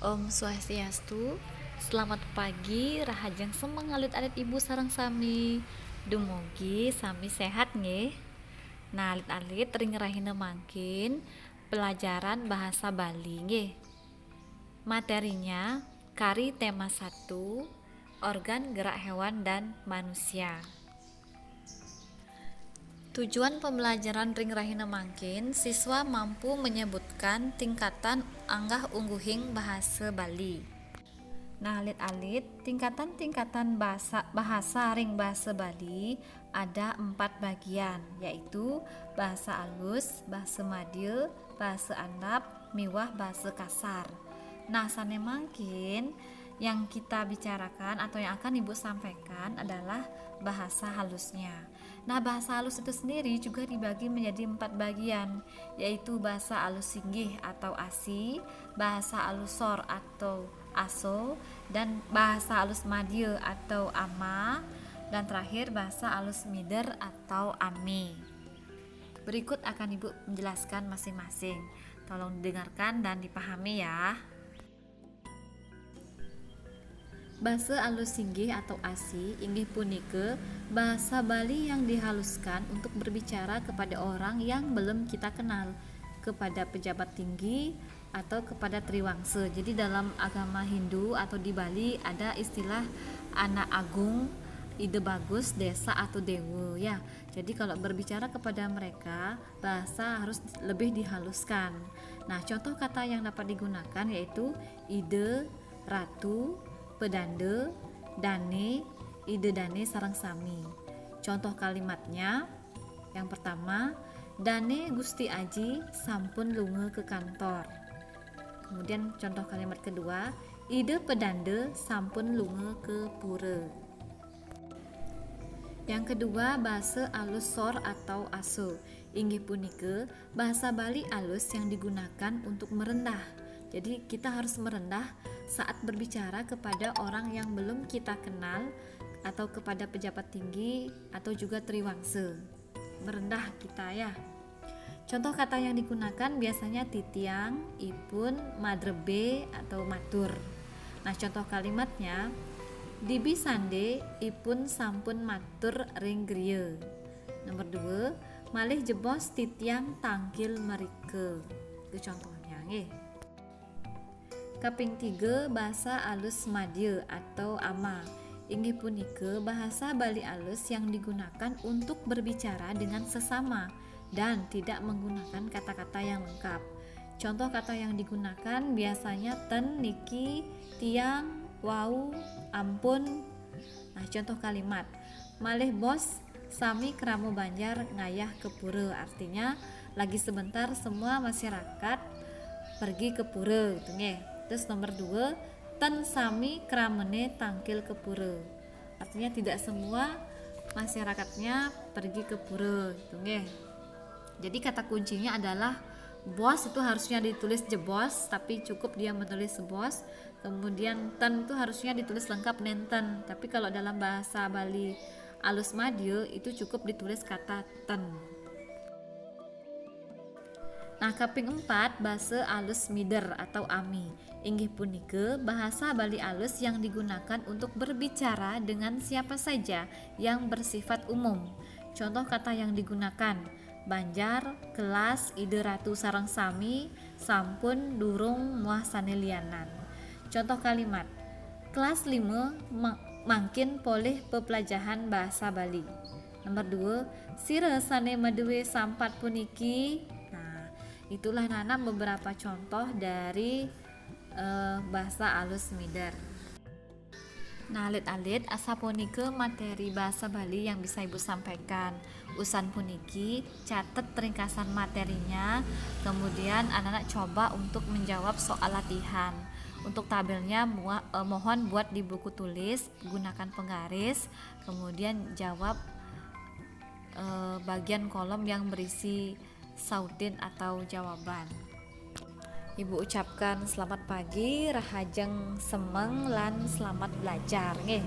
Om Swastiastu, selamat pagi, rahajang semeng alit-alit ibu sareng sami. Dumugi sami sehat nggih. Nah, alit-alit ring rahina mangkin pelajaran bahasa Bali nggih. Materinya kari tema 1, organ gerak hewan dan manusia. Tujuan pembelajaran ring rahina mangkin, siswa mampu menyebutkan tingkatan anggah ungguhing bahasa Bali. Nah, alit-alit tingkatan-tingkatan bahasa ring bahasa Bali ada 4 bagian, yaitu bahasa alus, bahasa madya, bahasa andap, miwah bahasa kasar. Nah, sane mungkin yang kita bicarakan atau yang akan Ibu sampaikan adalah bahasa halusnya. Nah, bahasa halus itu sendiri juga dibagi menjadi 4 bagian, yaitu bahasa halus singgih atau asi, bahasa halus sor atau aso, dan bahasa halus madya atau ama, dan terakhir bahasa halus mider atau ami. Berikut akan Ibu menjelaskan masing-masing. Tolong didengarkan dan dipahami ya. Bahasa alus singgih atau asi inggih punika bahasa Bali yang dihaluskan untuk berbicara kepada orang yang belum kita kenal, kepada pejabat tinggi atau kepada triwangsa. Jadi dalam agama Hindu atau di Bali ada istilah anak agung, ide bagus, desa atau dewa ya. Jadi kalau berbicara kepada mereka, bahasa harus lebih dihaluskan. Nah, contoh kata yang dapat digunakan yaitu ide, ratu, pedanda, dane, ide dane sareng sami. Contoh kalimatnya yang pertama, dane Gusti Aji sampun lunga ke kantor. Kemudian contoh kalimat kedua, ide pedanda sampun lunga ke pura. Yang kedua, bahasa alus sor atau aso. Inggih punika bahasa Bali alus yang digunakan untuk merendah. Jadi kita harus merendah saat berbicara kepada orang yang belum kita kenal atau kepada pejabat tinggi atau juga triwangsa. Merendah kita ya. Contoh kata yang digunakan biasanya titiang, ipun, madrebe atau matur. Nah, contoh kalimatnya dibi sande ipun sampun matur ring griya. Nomor 2, malih jebos titiang tangkil merike. Itu contohnya nggih. Kaping 3, bahasa alus madya atau ama. Inggih punika bahasa Bali alus yang digunakan untuk berbicara dengan sesama dan tidak menggunakan kata-kata yang lengkap. Contoh kata yang digunakan biasanya ten, niki, tiang, wau, ampun. Nah, contoh kalimat malih bos sami keramu banjar ngayah ke pura, artinya lagi sebentar semua masyarakat pergi ke pura gitu nggih. Terus nomor 2, ten sami kramene tangkil ke pura, artinya tidak semua masyarakatnya pergi ke pura gitu nggih. Jadi kata kuncinya adalah bos itu harusnya ditulis jebos, tapi cukup dia menulis sebos. Kemudian ten itu harusnya ditulis lengkap nenten, tapi kalau dalam bahasa Bali alus madya itu cukup ditulis kata ten. Nah, kaping 4, bahasa alus mider atau ami. Inggih punika bahasa Bali alus yang digunakan untuk berbicara dengan siapa saja yang bersifat umum. Contoh kata yang digunakan banjar, kelas, ide ratu sareng sami, sampun, durung, muah sanelianan. Contoh kalimat kelas 5 mangkin poleh pepelajahan bahasa Bali. Nomor 2, sira sane maduwe sampat puniki. Nah, itulah nana beberapa contoh dari bahasa alus mider. Nah, alit-alit asa punike materi bahasa Bali yang bisa Ibu sampaikan. Usan puniki catat ringkasan materinya, kemudian anak-anak coba untuk menjawab soal latihan. Untuk tabelnya mohon buat di buku tulis, gunakan penggaris, kemudian jawab bagian kolom yang berisi sautin atau jawaban. Ibu ucapkan selamat pagi, rahajeng semeng lan selamat belajar nggih.